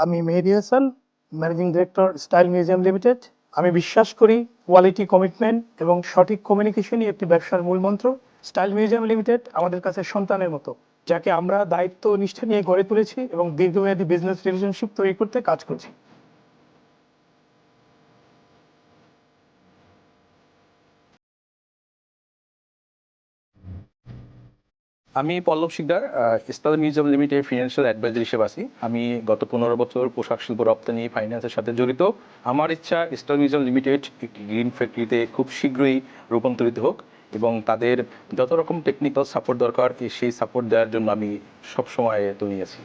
আমি Mehedi Hasan, managing director style museum limited. আমি বিশ্বাস করি কোয়ালিটি, কমিটমেন্ট এবং সঠিক কমিউনিকেশনই একটি ব্যবসার মূল মন্ত্র। স্টাইল মিউজিয়াম লিমিটেড আমাদের কাছে সন্তানের মতো, যাকে আমরা দায়িত্ব নিষ্ঠা নিয়ে গড়ে তুলেছি এবং দীর্ঘমেয়াদী বিজনেস রিলেশনশিপ তৈরি করতে কাজ করছি। আমি Pallab Sikdar, style museum limited financial adviser হিসেবে আছি। আমি গত 15 বছর পোশাক শিল্প রপ্তানি ফাইন্যান্সের সাথে জড়িত। আমার ইচ্ছা স্টাইল মিউজিয়াম লিমিটেড একটি গ্রিন ফ্যাক্টরিতে খুব শীঘ্রই রূপান্তরিত হোক এবং তাদের যত রকম টেকনিক্যাল সাপোর্ট দরকার সেই সাপোর্ট দেওয়ার জন্য আমি সবসময় তৈরি আছি।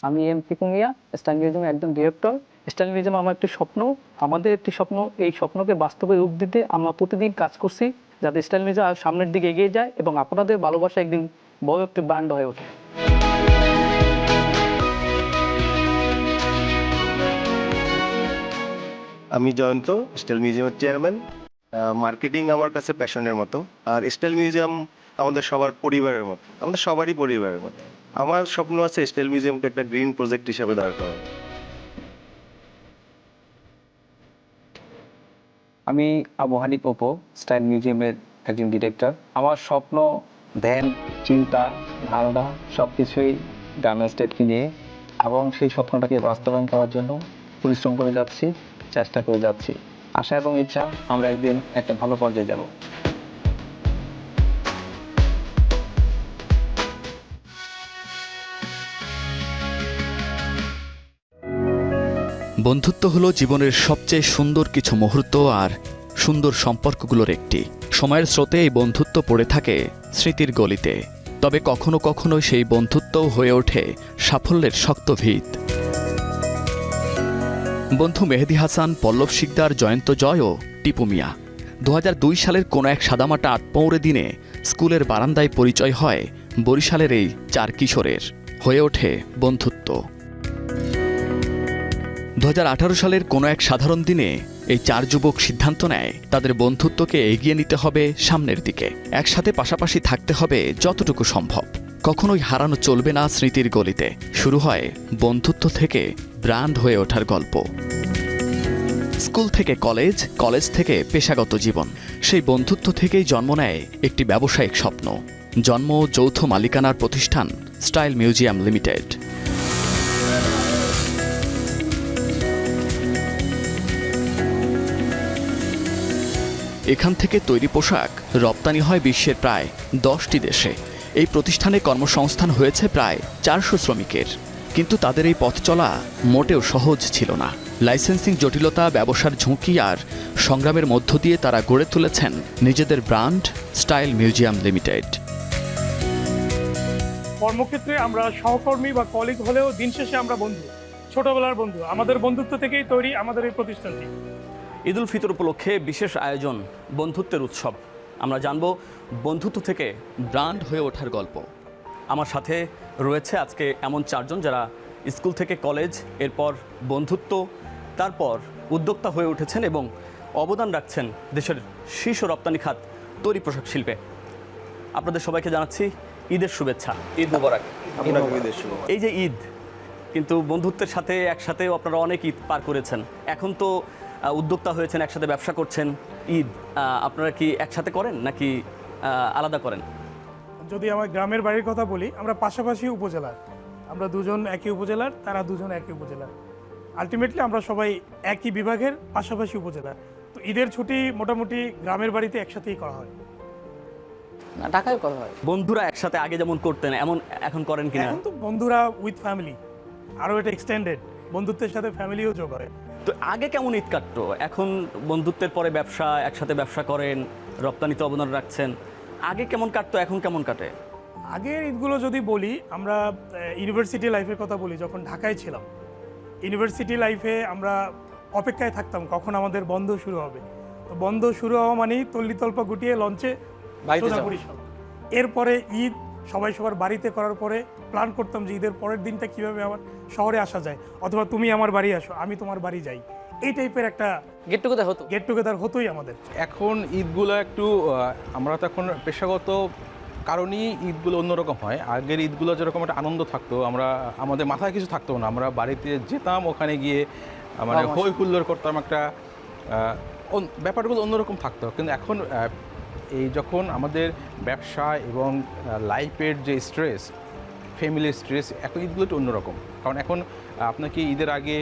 আমি এমপি কুমিয়া, স্টাইল মিউজিয়ামের একজন ডিরেক্টর। স্টাইল মিউজিয়াম আমার একটি স্বপ্ন, আমাদের একটি স্বপ্ন। এই স্বপ্নকে বাস্তবে রূপ দিতে আমরা প্রতিদিন কাজ করছি, যাতে স্টাইল মিউজিয়াম আর সামনের দিকে এগিয়ে যায় এবং আপনাদের ভালোবাসা একদিন বড় একটি ব্র্যান্ড হয়ে ওঠে। আমি জয়ন্ত, স্টাইল মিউজিয়ামের চেয়ারম্যান। মার্কেটিং আমার কাছে প্যাশনের মতো, আর স্টাইল মিউজিয়াম আমাদের সবার পরিবারের মতো, আমাদের সবারই পরিবারের মতো। আমার স্বপ্ন আছে স্টাইল মিউজিয়ামকে একটা গ্রিন প্রজেক্ট হিসাবে দাঁড় করা। আমি আবু হানিফ অপু, স্টাইল মিউজিয়ামের একজন ডিরেক্টর। আমার স্বপ্ন, ধ্যান, চিন্তা, ধারণা সব কিছুই গার্মেন্টস ট্রেডকে নিয়ে, এবং সেই স্বপ্নটাকে বাস্তবায়ন করার জন্য পরিশ্রম করে যাচ্ছি, চেষ্টা করে যাচ্ছি। আশা এবং ইচ্ছা আমরা একদিন একটা ভালো পর্যায়ে যাব। বন্ধুত্ব হলো জীবনের সবচেয়ে সুন্দর কিছু মুহূর্ত আর সুন্দর সম্পর্কগুলোর একটি। সময়ের স্রোতে এই বন্ধুত্ব পড়ে থাকে স্মৃতির গলিতে, তবে কখনো কখনো সেই বন্ধুত্বও হয়ে ওঠে সাফল্যের শক্ত ভিত। বন্ধু মেহেদী হাসান, পল্লব শিকদার, জয়ন্ত জয় ও টিপু মিয়া। 2002 সালের কোনো এক সাদামাটা আটপৌরে দিনে স্কুলের বারান্দায় পরিচয় হয় বরিশালের এই 4 কিশোরের। হয়ে ওঠে বন্ধুত্ব। 2018 সালের কোনো এক সাধারণ দিনে এই 4 যুবক সিদ্ধান্ত নেয় তাদের বন্ধুত্বকে এগিয়ে নিতে হবে সামনের দিকে। একসাথে পাশাপাশি থাকতে হবে যতটুকু সম্ভব। কখনোই হারানো চলবে না স্মৃতির গলিতে। শুরু হয় বন্ধুত্ব থেকে ব্র্যান্ড হয়ে ওঠার গল্প। স্কুল থেকে কলেজ, কলেজ থেকে পেশাগত জীবন। সেই বন্ধুত্ব থেকেই জন্ম নেয় একটি ব্যবসায়িক স্বপ্ন। জন্ম যৌথ মালিকানার প্রতিষ্ঠান স্টাইল মিউজিয়াম লিমিটেড। এখান থেকে তৈরি পোশাক রপ্তানি হয় বিশ্বের প্রায় 10টি দেশে। এই প্রতিষ্ঠানে কর্মসংস্থান হয়েছে প্রায় 400 শ্রমিকের। কিন্তু তাদের এই পথ চলা মোটেও সহজ ছিল না। লাইসেন্সিং জটিলতা, ব্যবসার ঝুঁকি আর সংগ্রামের মধ্য দিয়ে তারা গড়ে তুলেছেন নিজেদের ব্র্যান্ড স্টাইল মিউজিয়াম লিমিটেড। কর্মক্ষেত্রে আমরা সহকর্মী বা কলিগ হলেও দিন শেষে আমরা বন্ধু, ছোটবেলার বন্ধু। আমাদের বন্ধুত্ব থেকেই তৈরি আমাদের এই প্রতিষ্ঠানটি। ঈদ উল ফিতর উপলক্ষে বিশেষ আয়োজন, বন্ধুত্বের উৎসব। আমরা জানব বন্ধুত্ব থেকে ব্র্যান্ড হয়ে ওঠার গল্প। আমার সাথে রয়েছে আজকে এমন 4 জন যারা স্কুল থেকে কলেজ, এরপর বন্ধুত্ব, তারপর উদ্যোক্তা হয়ে উঠেছেন এবং অবদান রাখছেন দেশের শীর্ষ রপ্তানি খাত তৈরি পোশাক শিল্পে। আপনাদের সবাইকে জানাচ্ছি ঈদের শুভেচ্ছা। ঈদ মোবারক। এই যে ঈদ, কিন্তু বন্ধুত্বের সাথে একসাথেও আপনারা অনেক ঈদ পার করেছেন। এখন তো উদ্যোক্তা হয়েছেন, একসাথে ব্যবসা করছেন। ঈদ আপনারা কি একসাথে করেন নাকি আলাদা করেন? যদি আমার গ্রামের বাড়ির কথা বলি, আমরা পাশাপাশি উপজেলার। আমরা দুজন একই উপজেলার, তারা দুজন একই উপজেলার। আলটিমেটলি আমরা সবাই একই বিভাগের, পাশাপাশি উপজেলার। তো ঈদের ছুটি মোটামুটি গ্রামের বাড়িতে একসাথেই করা হয়। না, ঢাকায় করা হয়। বন্ধুরা একসাথে আগে যেমন করতেন এমন এখন করেন কিনা? এখন তো বন্ধুরা উইথ ফ্যামিলি, আরও এটা এক্সটেন্ডেড, বন্ধুত্বের সাথে ফ্যামিলিও যোগ হয়। তো আগে কেমন ঈদ কাটতো? এখন বন্ধুত্বের পরে ব্যবসা, একসাথে ব্যবসা করেন, রপ্তানিতে অবদান রাখছেন। আগে কেমন কাটতো, এখন কেমন কাটে? আগের ঈদগুলো যদি বলি, আমরা ইউনিভার্সিটি লাইফের কথা বলি, যখন ঢাকায় ছিলাম, ইউনিভার্সিটি লাইফে আমরা অপেক্ষায় থাকতাম কখন আমাদের বন্ধ শুরু হবে। তো বন্ধ শুরু হওয়া মানেই তল্লি তল্পা গুটিয়ে লঞ্চে সোজা বরিশাল। এরপরে ঈদ সবাই সবার বাড়িতে করার পরে প্ল্যান করতাম যে ঈদের পরের দিনটা কীভাবে আমার শহরে আসা যায়, অথবা তুমি আমার বাড়ি আসো, আমি তোমার বাড়ি যাই। এই টাইপের একটা গেট টুগেদার হতো। গেট টুগেদার হতোই আমাদের। এখন ঈদগুলো একটু আমরা তো এখন পেশাগত কারণেই ঈদগুলো অন্যরকম হয়। আগের ঈদগুলো যেরকম একটা আনন্দ থাকতো, আমাদের মাথায় কিছু থাকতো না, আমরা বাড়িতে যেতাম, ওখানে গিয়ে মানে হই হুল্লোড় করতাম, একটা ব্যাপারগুলো অন্যরকম থাকতো। কিন্তু এখন এই যখন আমাদের ব্যবসা এবং লাইফের যে স্ট্রেস, ফ্যামিলির স্ট্রেস, এখন ঈদগুলো একটু অন্যরকম। কারণ এখন আপনাকে ঈদের আগে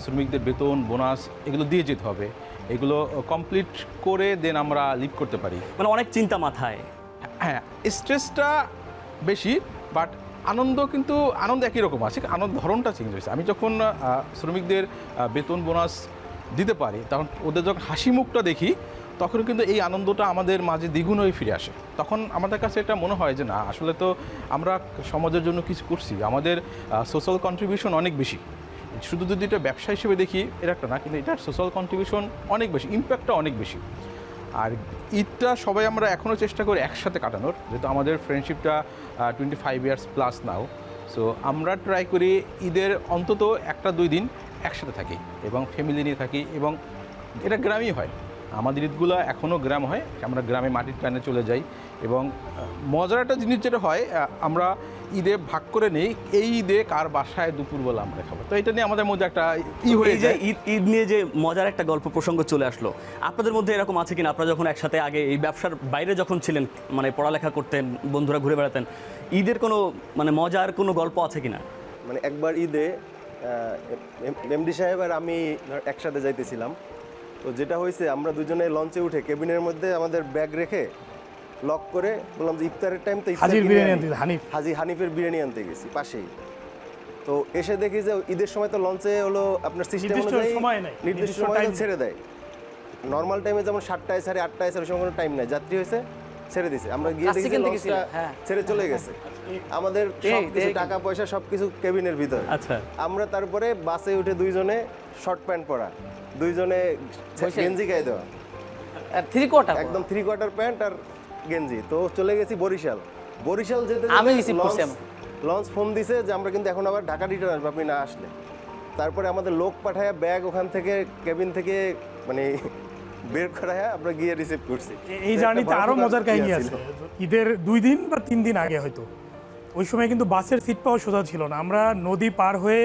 শ্রমিকদের বেতন, বোনাস এগুলো দিয়ে যেতে হবে, এগুলো কমপ্লিট করে দেন আমরা লিভ করতে পারি। মানে অনেক চিন্তা মাথায়। হ্যাঁ, স্ট্রেসটা বেশি, বাট আনন্দ একই রকম আছে, আনন্দ ধরনটা চেঞ্জ হয়েছে। আমি যখন শ্রমিকদের বেতন, বোনাস দিতে পারি, তখন ওদের যখন হাসি মুখটা দেখি, তখন কিন্তু এই আনন্দটা আমাদের মাঝে দ্বিগুণ হয়ে ফিরে আসে। তখন আমাদের কাছে এটা মনে হয় যে না, আসলে তো আমরা সমাজের জন্য কিছু করছি, আমাদের সোশ্যাল কন্ট্রিবিউশন অনেক বেশি। শুধু যদি এটা ব্যবসা হিসেবে দেখি এটা একটা না, কিন্তু এটার সোশ্যাল কন্ট্রিবিউশন অনেক বেশি, ইম্প্যাক্টটা অনেক বেশি। আর ঈদটা সবাই আমরা এখনও চেষ্টা করি একসাথে কাটানোর, যেহেতু আমাদের ফ্রেন্ডশিপটা 25 ইয়ার্স প্লাস নাও। সো আমরা ট্রাই করি ঈদের অন্তত 1-2 দিন একসাথে থাকি এবং ফ্যামিলি নিয়ে থাকি, এবং এটা গ্রামই হয়। আমাদের ঈদগুলো এখনও গ্রাম হয়, আমরা গ্রামে মাটির টানে চলে যাই। এবং মজার একটা জিনিস যেটা হয়, আমরা ঈদে ভাগ করে নেই এই ঈদে কার বাসায় দুপুরবেলা আমরা খাবো। তো এটা নিয়ে আমাদের মধ্যে একটা হয়ে যে যায়। ঈদ নিয়ে যে মজার একটা গল্প প্রসঙ্গ চলে আসলো, আপনাদের মধ্যে এরকম আছে কিনা, আপনারা যখন একসাথে আগে এই ব্যবসার বাইরে যখন ছিলেন, মানে পড়ালেখা করতেন, বন্ধুরা ঘুরে বেড়াতেন, ঈদের কোনো মানে মজার কোনো গল্প আছে কিনা? মানে একবার ঈদে এমডি সাহেব আর আমি একসাথে যাইতেছিলাম। তো যেটা হয়েছে, আমরা দুজনে লঞ্চে উঠে কেবিনের মধ্যে আমাদের ব্যাগ রেখে লক করে বললাম যে ইফতারের টাইম তো হাজির বিরিয়ানি আনতে, হানিফের বিরিয়ানি আনতে গেছি পাশেই। তো এসে দেখি যে ঈদের সময় তো লঞ্চে হলো আপনার সিস্টেম অনুযায়ী নির্দিষ্ট সময় ছেড়ে দেয়। নর্মাল টাইমে যেমন 7টায় ছাড়ে, 8টায় ছাড়ে, সময় কোনো টাইম নাই, যাত্রী হয়েছে ছেড়ে দিছে। আমরা গিয়ে দেখি লঞ্চটা ছেড়ে চলে গেছে, আমাদের সব কিছু টাকা পয়সা সবকিছু কেবিনের ভিতরে। আচ্ছা, আমরা তারপরে বাসে উঠে দুইজনে শর্ট প্যান্ট পরা, দুইজনে গেঞ্জি গায়ে দেওয়া, একদম 3/4 প্যান্ট আর গেঞ্জি। তো চলে গেছি বরিশাল যেতে আমি রিসিভ করছি। লঞ্চ ফোন দিছে যে আমরা কিন্তু এখন আবার ঢাকা রিটার্ন আসবো, আপনি না আসলে। তারপরে আমাদের লোক পাঠায় ব্যাগ ওখান থেকে কেবিন থেকে মানে বের করায় আমরা গিয়ে রিসিভ করছি। এই জার্নিতে আরও মজার কাহিনী আছে। ঈদের 2 দিন বা 3 দিন আগে হয়তো, ওই সময় কিন্তু বাসের সিট পাওয়া সোজা ছিল না। আমরা নদী পার হয়ে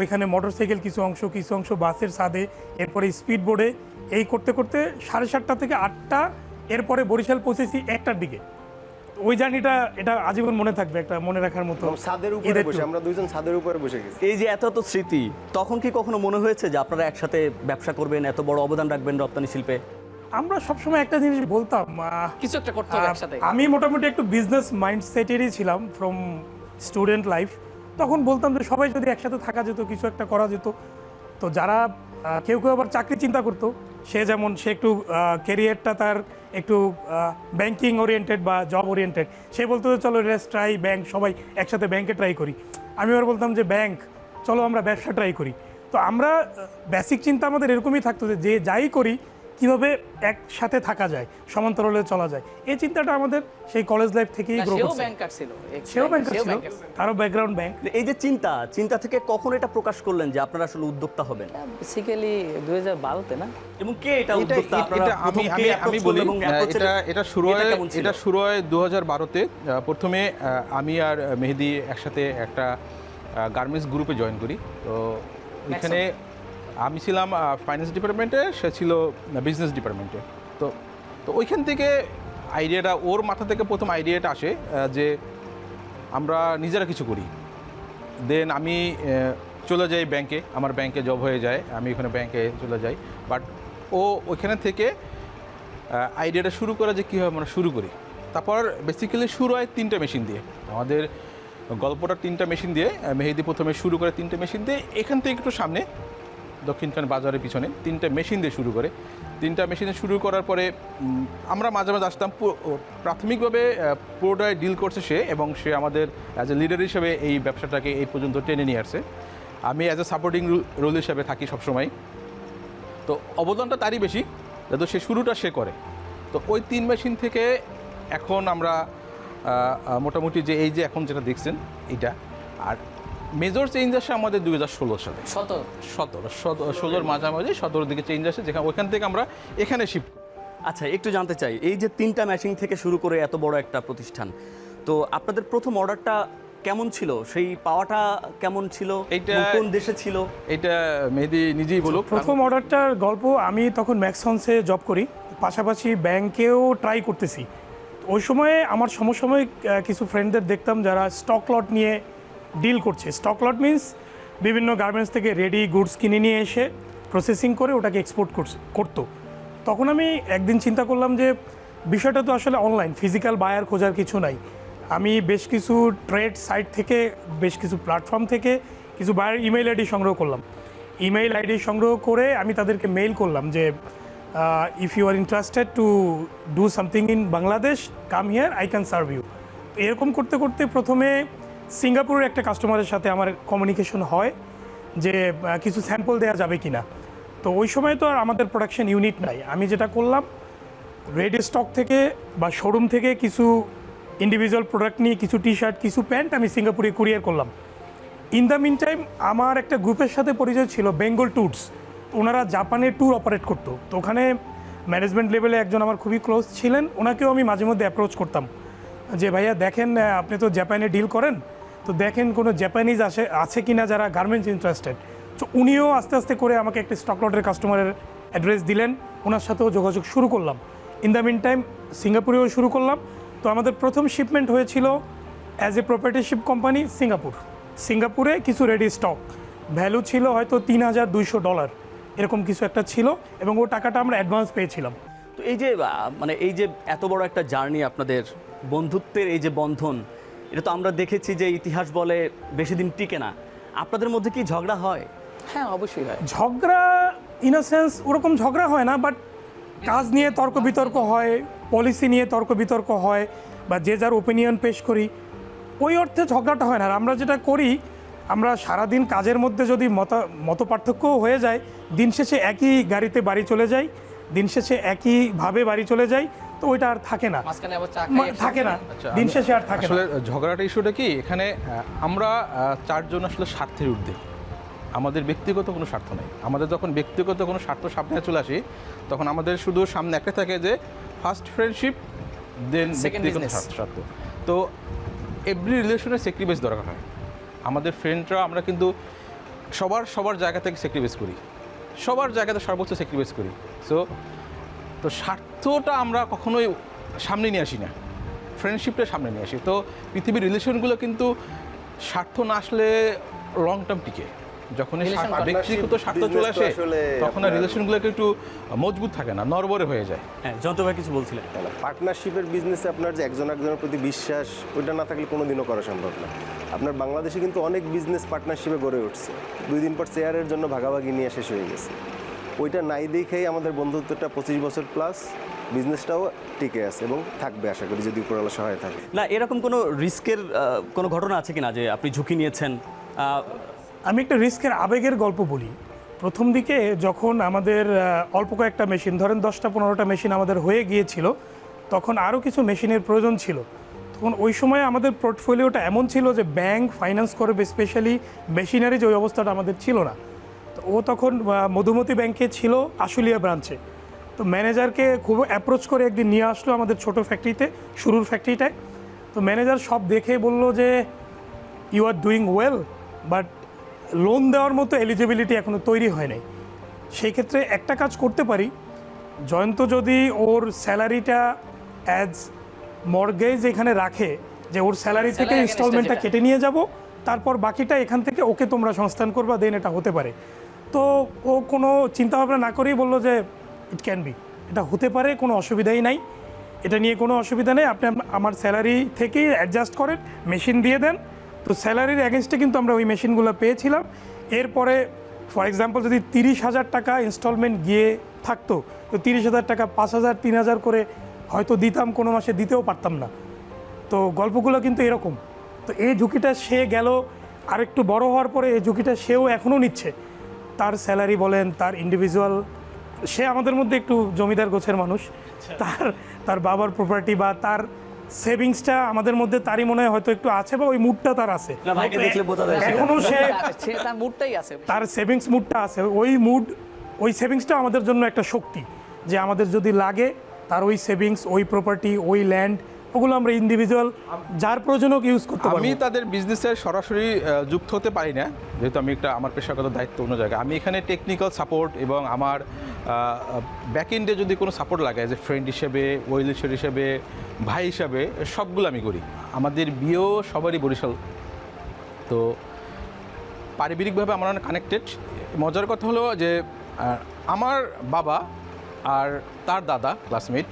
ওইখানে মোটরসাইকেল কিছু অংশ বাসের ছাদে, এরপরে স্পিড বোর্ডে, এই করতে করতে 7:30 থেকে 8টা, এরপরে বরিশাল পৌঁছেছি 1টার দিকে। ওই জার্নিটা এটা আজীবন মনে থাকবে, একটা মনে রাখার মতো। ছাদের উপরে বসে আমরা দুইজন ছাদের উপরে বসে গেছি। এই যে এত স্মৃতি, তখন কি কখনো মনে হয়েছে যে আপনারা একসাথে ব্যবসা করবেন, এত বড় অবদান রাখবেন রপ্তানি শিল্পে? আমরা সবসময় একটা জিনিস বলতাম, কিছু একটা করতে হবে একসাথে। আমি মোটামুটি একটু বিজনেস মাইন্ডসেটেরই ছিলাম ফ্রম স্টুডেন্ট লাইফ। তখন বলতাম যে সবাই যদি একসাথে থাকা যেত, কিছু একটা করা যেত। তো যারা কেউ আবার চাকরি চিন্তা করতো, সে একটু ক্যারিয়ারটা তার একটু ব্যাংকিং ওরিয়েন্টেড বা জব ওরিয়েন্টেড, সে বলতো যে চলো লেটস ট্রাই ব্যাংক, সবাই একসাথে ব্যাংকে ট্রাই করি। আমি আবার বলতাম যে ব্যাংক, চলো আমরা ব্যবসা ট্রাই করি। তো আমরা বেসিক চিন্তা আমাদের এরকমই থাকতো যে যাই করি কীভাবে একসাথে থাকা যায়, সমান্তরালে চলা যায়। এই চিন্তাটা আমাদের সেই কলেজ লাইফ থেকেই গ্রো করছে। সেও ব্যাংকার ছিল, তারও ব্যাকগ্রাউন্ড ব্যাংক। এই যে চিন্তা থেকে কখন এটা প্রকাশ করলেন যে আপনারা আসলে উদ্যোক্তা হবেন? বেসিক্যালি 2012-তে না। এবং কে এটা উদ্যোক্তা? আমি বলি, এটা শুরু হয় 2012-তে। প্রথমে আমি আর মেহেদি একসাথে একটা গার্মেন্টস গ্রুপে জয়েন করি। তো এখানে আমি ছিলাম ফাইন্যান্স ডিপার্টমেন্টে, সে ছিল বিজনেস ডিপার্টমেন্টে। তো ওইখান থেকে আইডিয়াটা, ওর মাথা থেকে প্রথম আইডিয়াটা আসে যে আমরা নিজেরা কিছু করি। দেন আমি চলে যাই ব্যাংকে, আমার ব্যাংকে জব হয়ে যায়, আমি ওখানে ব্যাংকে চলে যাই। বাট ও ওইখানে থেকে আইডিয়াটা শুরু করে যে কীভাবে আমরা শুরু করি। তারপর বেসিক্যালি শুরু হয় 3টে মেশিন দিয়ে। আমাদের গল্পটা 3টা মেশিন দিয়ে, মেহেদি প্রথমে শুরু করে 3টে মেশিন দিয়ে। এখান থেকে একটু সামনে দক্ষিণখান বাজারের পিছনে 3টে মেশিন দিয়ে শুরু করে। 3টা মেশিনে শুরু করার পরে আমরা মাঝে মাঝে আসতাম। প্রাথমিকভাবে পুরোটাই ডিল করছে সে, এবং সে আমাদের অ্যাজ এ লিডার হিসেবে এই ব্যবসাটাকে এই পর্যন্ত টেনে নিয়ে আসছে। আমি অ্যাজ এ সাপোর্টিং রোল হিসেবে থাকি সবসময়। তো অবদানটা তারই বেশি, যেহেতু সে শুরুটা সে করে। তো ওই 3 মেশিন থেকে এখন আমরা মোটামুটি যে এই যে এখন যেটা দেখছেন এইটা, আর মেজর চেঞ্জ আসে আমাদের 2016 সালে 17-16 মাঝামাঝি 17 দিকে চেঞ্জ আসে, যেখানে ওইখান থেকে আমরা এখানে শিফট। আচ্ছা, একটু জানতে চাই, এই যে 3টা মেশিন থেকে শুরু করে এত বড় একটা প্রতিষ্ঠান, তো আপনাদের প্রথম অর্ডারটা কেমন ছিল, সেই পাওয়াটা কেমন ছিল, এইটা এবং কোন দেশে ছিল? এটা মেহেদি নিজেই বলুক। প্রথম অর্ডারটার গল্প, আমি তখন ম্যাক্সনসে জব করি, পাশাপাশি ব্যাংকেও ট্রাই করতেছি। ওই সময়ে আমার সমসাময়িক কিছু ফ্রেন্ডদের দেখতাম যারা স্টক লট নিয়ে ডিল করছে। স্টক লট মিন্স বিভিন্ন গার্মেন্টস থেকে রেডি গুডস কিনে নিয়ে এসে প্রসেসিং করে ওটাকে এক্সপোর্ট করতো। তখন আমি একদিন চিন্তা করলাম যে বিষয়টা তো আসলে অনলাইন, ফিজিক্যাল বায়ার খোঁজার কিছু নাই। আমি বেশ কিছু ট্রেড সাইট থেকে, বেশ কিছু প্ল্যাটফর্ম থেকে কিছু বায়ার ইমেইল আইডি সংগ্রহ করলাম। ইমেইল আইডি সংগ্রহ করে আমি তাদেরকে মেইল করলাম যে if you are interested to do something in Bangladesh, come here, I can serve you. এরকম করতে করতে প্রথমে সিঙ্গাপুরের একটা কাস্টমারের সাথে আমার কমিউনিকেশন হয় যে কিছু স্যাম্পল দেওয়া যাবে কি না। তো ওই সময় তো আর আমাদের প্রোডাকশন ইউনিট নাই। আমি যেটা করলাম, রেডি স্টক থেকে বা শোরুম থেকে কিছু ইন্ডিভিজুয়াল প্রোডাক্ট নিয়ে, কিছু টি শার্ট, কিছু প্যান্ট আমি সিঙ্গাপুরে কুরিয়ার করলাম। ইন দ্য মিন টাইম আমার একটা গ্রুপের সাথে পরিচয় ছিল, বেঙ্গল ট্যুরস। ওনারা জাপানে ট্যুর অপারেট করতো। তো ওখানে ম্যানেজমেন্ট লেভেলে একজন আমার খুবই ক্লোজ ছিলেন, ওনাকেও আমি মাঝে মধ্যে অ্যাপ্রোচ করতাম যে ভাইয়া দেখেন, আপনি তো জাপানে ডিল করেন, তো দেখেন কোনো জাপানিজ আছে কি না যারা গার্মেন্টস ইন্টারেস্টেড। তো উনিও আস্তে আস্তে করে আমাকে একটা স্টক লটের কাস্টমারের অ্যাড্রেস দিলেন, ওনার সাথেও যোগাযোগ শুরু করলাম। ইন দ্য মিন টাইম সিঙ্গাপুরেও শুরু করলাম। তো আমাদের প্রথম শিপমেন্ট হয়েছিল অ্যাজ এ প্রপার্টিশিপ কোম্পানি সিঙ্গাপুরে কিছু রেডি স্টক, ভ্যালু ছিল হয়তো $3,200 এরকম কিছু একটা ছিল, এবং ও টাকাটা আমরা অ্যাডভান্স পেয়েছিলাম। তো এই যে মানে এই যে এত বড় একটা জার্নি, আপনাদের বন্ধুত্বের এই যে বন্ধন, এটা তো আমরা দেখেছি যে ইতিহাস বলে বেশি দিন টিকে না। আপনাদের মধ্যে কি ঝগড়া হয়? হ্যাঁ, অবশ্যই হয়। ঝগড়া ইন আ সেন্স ওরকম ঝগড়া হয় না, বাট কাজ নিয়ে তর্ক বিতর্ক হয়, পলিসি নিয়ে তর্ক বিতর্ক হয়, বা যে যার ওপিনিয়ন পেশ করি, ওই অর্থে ঝগড়াটা হয় না। আর আমরা যেটা করি, আমরা সারাদিন কাজের মধ্যে যদি মত পার্থক্যও হয়ে যায়, দিন শেষে একই গাড়িতে বাড়ি চলে যাই, দিন শেষে একইভাবে বাড়ি চলে যাই, তো ওইটা আর থাকে না, মাঝখানে আবার চা থাকে না, দিন শেষে আর থাকে না। আসলে ঝগড়াটা ইস্যুটা কি, এখানে আমরা চারজন আসলে স্বার্থের ঊর্ধ্বে, আমাদের ব্যক্তিগত কোনো স্বার্থ নেই। আমাদের যখন ব্যক্তিগত কোনো স্বার্থ সামনে চলে আসি, তখন আমাদের শুধু সামনে একটা থাকে যে ফার্স্ট ফ্রেন্ডশিপ, দেন ব্যক্তিগত স্বার্থ। তো এভরি রিলেশনে স্যাক্রিফাইস দরকার হয়। আমাদের ফ্রেন্ডরা আমরা কিন্তু সবার জায়গা থেকে স্যাক্রিফাইস করি, সবার জায়গাতে সর্বোচ্চ স্যাক্রিফাইস করি। তো স্বার্থটা আমরা কখনোই সামনে নিয়ে আসি না, ফ্রেন্ডশিপটা সামনে নিয়ে আসি। তো পৃথিবীর রিলেশনগুলো কিন্তু স্বার্থ না আসলে লং টার্ম টিকে। যখন ব্যক্তিগত স্বার্থ চলে আসে, তখন আর রিলেশনগুলোকে একটু মজবুত থাকে না, নড়বড়ে হয়ে যায়। হ্যাঁ, জয়ন্ত ভাই কিছু বলছিলেন। পার্টনারশিপের বিজনেসে আপনার যে একজন একজনের প্রতি বিশ্বাস, ওইটা না থাকলে কোনোদিনও করা সম্ভব না। আপনার বাংলাদেশে কিন্তু অনেক বিজনেস পার্টনারশিপে গড়ে উঠছে, 2 দিন পর চেয়ারের জন্য ভাগাভাগি নিয়ে শেষ হয়ে গেছে। ওইটা নাই দেখেই আমাদের বন্ধুত্বটা 25 বছর প্লাস, বিজনেসটাও টিকে আছে এবং থাকবে আশা করি, যদি উপরওয়ালা সহায় থাকে। না, এরকম কোনো রিস্কের কোনো ঘটনা আছে কিনা যে আপনি ঝুঁকি নিয়েছেন? আমি একটা রিস্কের আবেগের গল্প বলি। প্রথম দিকে যখন আমাদের অল্প কয়েকটা মেশিন, ধরেন 10-15টা মেশিন আমাদের হয়ে গিয়েছিল, তখন আরও কিছু মেশিনের প্রয়োজন ছিল। তখন ওই সময় আমাদের পোর্টফোলিওটা এমন ছিল যে ব্যাংক ফাইন্যান্স করবে, স্পেশালি মেশিনারি, যে ওই অবস্থাটা আমাদের ছিল না। তো ও তখন মধুমতি ব্যাংকে ছিল, আশুলিয়া ব্রাঞ্চে। তো ম্যানেজারকে খুব অ্যাপ্রোচ করে একদিন নিয়ে আসলো আমাদের ছোট ফ্যাক্টরিতে, শুরুর ফ্যাক্টরিটায়। তো ম্যানেজার সব দেখে বলল যে you are doing well, but loan দেওয়ার মতো এলিজিবিলিটি এখনও তৈরি হয় নাই। সেই ক্ষেত্রে একটা কাজ করতে পারি, জয়ন্ত যদি ওর স্যালারিটা অ্যাজ মর্গেজ এখানে রাখে, যে ওর স্যালারি থেকে ইনস্টলমেন্টটা কেটে নিয়ে যাব, তারপর বাকিটা এখান থেকে ওকে তোমরা সংস্থান করবা, দেন এটা হতে পারে। তো ও কোনো চিন্তাভাবনা না করেই বললো যে ইট ক্যান বি, এটা হতে পারে, কোনো অসুবিধাই নাই, এটা নিয়ে কোনো অসুবিধা নেই, আপনি আমার স্যালারি থেকেই অ্যাডজাস্ট করেন, মেশিন দিয়ে দেন। তো স্যালারির অ্যাগেনস্টে কিন্তু আমরা ওই মেশিনগুলো পেয়েছিলাম। এরপরে ফর এক্সাম্পল যদি 30,000 টাকা ইনস্টলমেন্ট গিয়ে থাকতো, তো 30,000 টাকা 5,000 3,000 করে হয়তো দিতাম, কোনো মাসে দিতেও পারতাম না। তো গল্পগুলো কিন্তু এরকম। তো এই ঝুঁকিটা সে গেল, আরেকটু বড় হওয়ার পরে এই ঝুঁকিটা সেও এখনও নিচ্ছে। তার স্যালারি বলেন, তার ইন্ডিভিজুয়াল, সে আমাদের মধ্যে একটু জমিদার গোছের মানুষ, তার বাবার প্রপার্টি বা তার সেভিংসটা আমাদের মধ্যে তারই মনে হয় হয়তো একটু আছে বা ওই মুডটা তার আছে। না, ভাইকে দেখলে বোঝা যায় সেটা। এখনো সে তার মুডটাই আছে। তার সেভিংস মুডটা আছে, ওই সেভিংসটা আমাদের জন্য একটা শক্তি, যে আমাদের যদি লাগে তার ওই সেভিংস, ওই প্রপার্টি, ওই ল্যান্ড, ওগুলো আমরা ইন্ডিভিজুয়াল যার প্রয়োজন হোক ইউজ করতে আমি পারবো। তাদের বিজনেসের সরাসরি যুক্ত হতে পারি না, যেহেতু আমি আমার পেশাগত দায়িত্ব অন্য জায়গায়। আমি এখানে টেকনিক্যাল সাপোর্ট এবং আমার ব্যাক এন্ডে যদি কোনো সাপোর্ট লাগে, যে ফ্রেন্ড হিসেবে, ওয়েলউইশার হিসেবে, ভাই হিসাবে, সবগুলো আমি করি। আমাদের বিয়েও সবারই বরিশাল, তো পারিবারিকভাবে আমরা অনেক কানেক্টেড। মজার কথা হলো যে আমার বাবা আর তার দাদা ক্লাসমেট,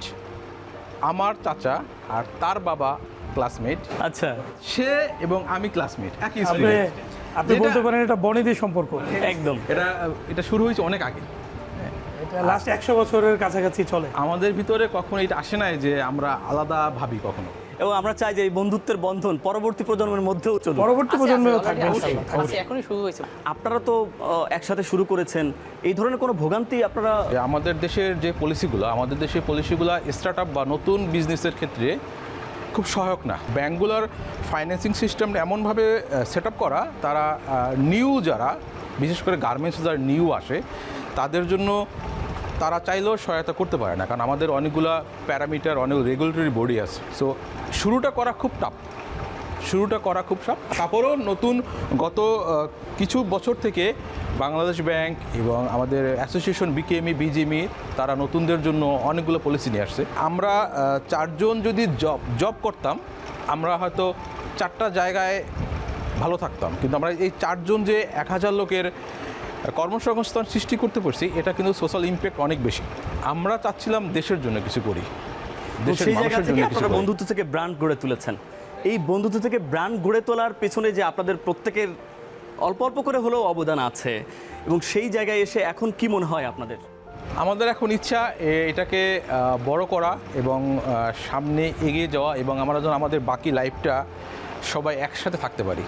আমার চাচা আর তার বাবা ক্লাসমেট, আচ্ছা, সে এবং আমি ক্লাসমেট একই আপনি স্কুলে। আপনি বলতে পারেন এটা বনেদির সম্পর্ক, একদম। এটা শুরু হয়েছে অনেক আগে, এটা লাস্ট 100 বছরের কাছাকাছি চলে। আমাদের ভিতরে কখনো এটা আসে নাই যে আমরা আলাদা ভাবি কখনো। এবং আমরা চাই যে এই বন্ধুত্বের বন্ধন পরবর্তী প্রজন্মের মধ্যেও চলুক। পরবর্তী প্রজন্মেও থাকবে অবশ্যই, ইনশাআল্লাহ, থাকবে। আছে, এখনই শুরু হয়েছে। আপনারা তো একসাথে শুরু করেছেন, এই ধরনের কোনো ভোগান্তি আপনারা? যে আমাদের দেশের যে পলিসিগুলো স্টার্ট আপ বা নতুন বিজনেসের ক্ষেত্রে খুব সহায়ক না। ব্যাঙ্কগুলোর ফাইন্যান্সিং সিস্টেমটা এমনভাবে সেট আপ করা, তারা নিউ যারা, বিশেষ করে গার্মেন্টস যারা নিউ আসে, তাদের জন্য তারা চাইলেও সহায়তা করতে পারে না, কারণ আমাদের অনেকগুলো প্যারামিটার, অনেক রেগুলেটরি বডি আছে। সো শুরুটা করা খুব টাফ। তারপরেও নতুন গত কিছু বছর থেকে বাংলাদেশ ব্যাংক এবং আমাদের অ্যাসোসিয়েশন বিকেএমই, বিজিএমই, তারা নতুনদের জন্য অনেকগুলো পলিসি নিয়ে আসছে। আমরা 4 জন যদি জব করতাম, আমরা হয়তো 4টা জায়গায় ভালো থাকতাম, কিন্তু আমরা এই 4 জন যে 1000 লোকের কর্মসংস্থান সৃষ্টি করতে পারছি, এটা কিন্তু সোশ্যাল ইমপ্যাক্ট অনেক বেশি। আমরা চাচ্ছিলাম দেশের জন্য কিছু করি, দেশের সেই জায়গা মানুষের থেকে জন্য কিছু আপনারা করি। বন্ধুত্ব থেকে ব্র্যান্ড গড়ে তুলেছেন। এই বন্ধুত্ব থেকে ব্র্যান্ড গড়ে তোলার পেছনে যে আপনাদের প্রত্যেকের অল্প অল্প করে হলেও অবদান আছে, এবং সেই জায়গায় এসে এখন কি মনে হয় আপনাদের? আমাদের এখন ইচ্ছা এটাকে বড় করা এবং সামনে এগিয়ে যাওয়া, এবং আমরা যেন আমাদের বাকি লাইফটা সবাই একসাথে থাকতে পারি,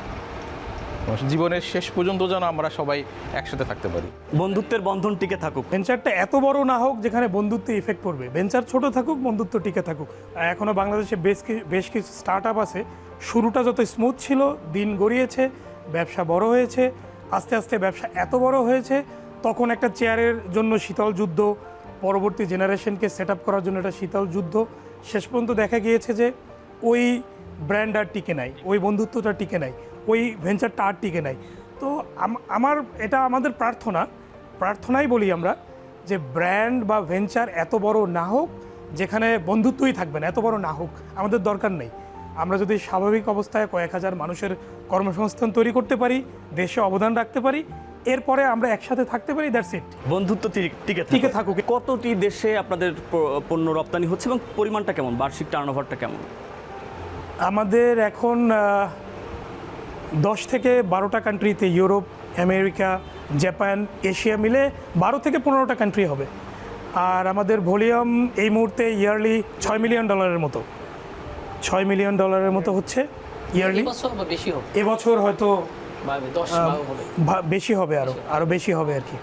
জীবনের শেষ পর্যন্ত যেন আমরা সবাই একসাথে থাকতে পারি। বন্ধুত্বের বন্ধন টিকে থাকুক। ভেঞ্চারটা এত বড় না হোক যেখানে বন্ধুত্বে ইফেক্ট পড়বে, ভেঞ্চার ছোট থাকুক, বন্ধুত্ব টিকে থাকুক। এখনও বাংলাদেশে বেশ কিছু স্টার্ট আপ আছে, শুরুটা যত স্মুথ ছিল, দিন গড়িয়েছে, ব্যবসা বড় হয়েছে, আস্তে আস্তে ব্যবসা এত বড় হয়েছে, তখন একটা চেয়ারের জন্য শীতল যুদ্ধ, পরবর্তী জেনারেশনকে সেট আপ করার জন্য একটা শীতল যুদ্ধ, শেষ পর্যন্ত দেখা গিয়েছে যে ওই ব্র্যান্ড আর টিকে নাই, ওই বন্ধুত্বটা টিকে নাই, ওই ভেঞ্চারটা আর টিকে নাই। তো এটা আমাদের প্রার্থনাই বলি আমরা, যে ব্র্যান্ড বা ভেঞ্চার এত বড় না হোক যেখানে বন্ধুত্বই থাকবে না, এত বড় না হোক, আমাদের দরকার নেই। আমরা যদি স্বাভাবিক অবস্থায় কয়েক হাজার মানুষের কর্মসংস্থান তৈরি করতে পারি, দেশে অবদান রাখতে পারি, এরপরে আমরা একসাথে থাকতে পারি, দ্যাটস ইট। বন্ধুত্ব টিকে থাকুক। কতটি দেশে আপনাদের পণ্য রপ্তানি হচ্ছে এবং পরিমাণটা কেমন, বার্ষিক টার্নওভারটা কেমন? আমাদের এখন 10 থেকে 12টা কান্ট্রিতে, ইউরোপ, আমেরিকা, জাপান, এশিয়া মিলে 12 থেকে 15টা কান্ট্রি হবে। আর আমাদের ভলিউম এই মুহূর্তে ইয়ারলি $6 মিলিয়ন মতো, $6 মিলিয়ন হচ্ছে ইয়ারলি। এবছর বা বেশি হবে, এবছর হয়তো বাড়বে, 10-12 হবে, বেশি হবে, আরও বেশি হবে আর কি।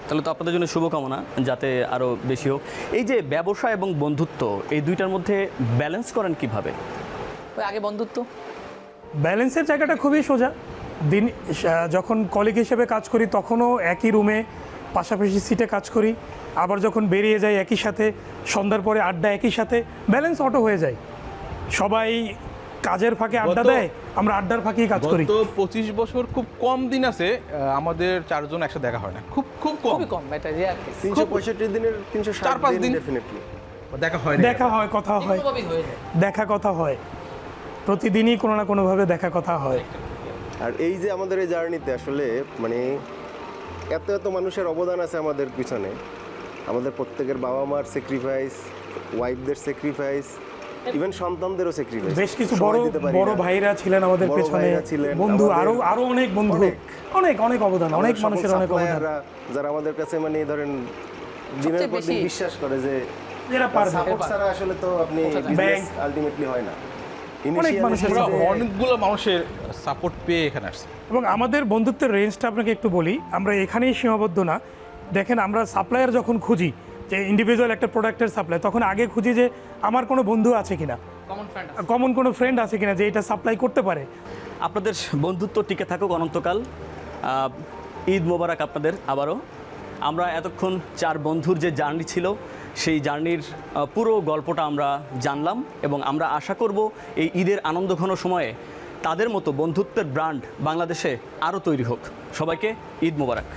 তাহলে তো আপনাদের জন্য শুভকামনা, যাতে আরও বেশি হোক। এই যে ব্যবসা এবং বন্ধুত্ব, এই দুইটার মধ্যে ব্যালেন্স করেন কিভাবে? ওই আগে বন্ধুত্ব, ব্যালেন্সের জায়গাটা খুবই সোজা। যখন কলিগ হিসেবে কাজ করি তখনও একই রুমে পাশাপাশি সিটে কাজ করি, আবার যখন বেরিয়ে যাই একই সাথে, সন্ধ্যার পরে আড্ডা একই সাথে, ব্যালেন্স অটো হয়ে যায়। সবাই কাজের ফাঁকে আড্ডা দেয়, আমরা আড্ডার ফাঁকেই কাজ করি। তো 25 বছর খুব কম দিন আছে আমাদের 4 জন একসাথে দেখা হয় না, খুব কম, খুবই কম, এটা যে আর কি 365 দিনের 4-5 360 দিন দিন ডেফিনেটলি দেখা হয়। দেখা হয়, কথা হয়, কোনোভাবেই হয়ে যায়। দেখা কথা হয়, প্রতিদিনই কোনো না কোনোভাবে দেখা কথা হয়। আর এই যে আমাদের এই জার্নিতে আসলে মানে এত এত মানুষের অবদান আছে আমাদের পিছনে, আমাদের প্রত্যেকের বাবা মার স্যাক্রিফাইস, ওয়াইফদের স্যাক্রিফাইস, ইভেন সন্তানদেরও স্যাক্রিফাইস। বেশ কিছু বড় ভাইরা ছিলেন আমাদের বড় পেছনে, ভাইরা ছিলেন, বন্ধু, আমাদের আরো অনেক বন্ধু, অনেক অবদান, অনেক মানুষের অনেক অবদান, যারা আমাদের কাছে মানে ধরেন দিনের পর দিন বিশ্বাস করে যে এরা পারবে। সাপোর্ট ছাড়া আসলে তো আপনি বিজনেস আলটিমেটলি হয় না। অনেক মানুষের অনেকগুলো মানুষের সাপোর্ট পেয়ে এখানে আসছে। এবং আমাদের বন্ধুত্বের রেঞ্জটা আপনাকে একটু বলি, আমরা এখানেই সীমাবদ্ধ না। দেখেন, আমরা সাপ্লায়ার যখন খুঁজি, যে ইন্ডিভিজুয়াল একটা প্রোডাক্টের সাপ্লাই, তখন আগে খুঁজি যে আমার কোনো বন্ধু আছে কিনা, কমন কোনো ফ্রেন্ড আছে কিনা যে এটা সাপ্লাই করতে পারে। আপনাদের বন্ধুত্ব টিকে থাকুক অনন্তকাল। ঈদ মোবারক আপনাদের আবারও। আমরা এতক্ষণ 4 বন্ধুর যে জার্নি ছিল সেই জার্নির পুরো গল্পটা আমরা জানলাম এবং আমরা আশা করব এই ঈদের আনন্দঘন সময়ে তাদের মতো বন্ধুত্বের ব্র্যান্ড বাংলাদেশে আরও তৈরি হোক। সবাইকে ঈদ মোবারক।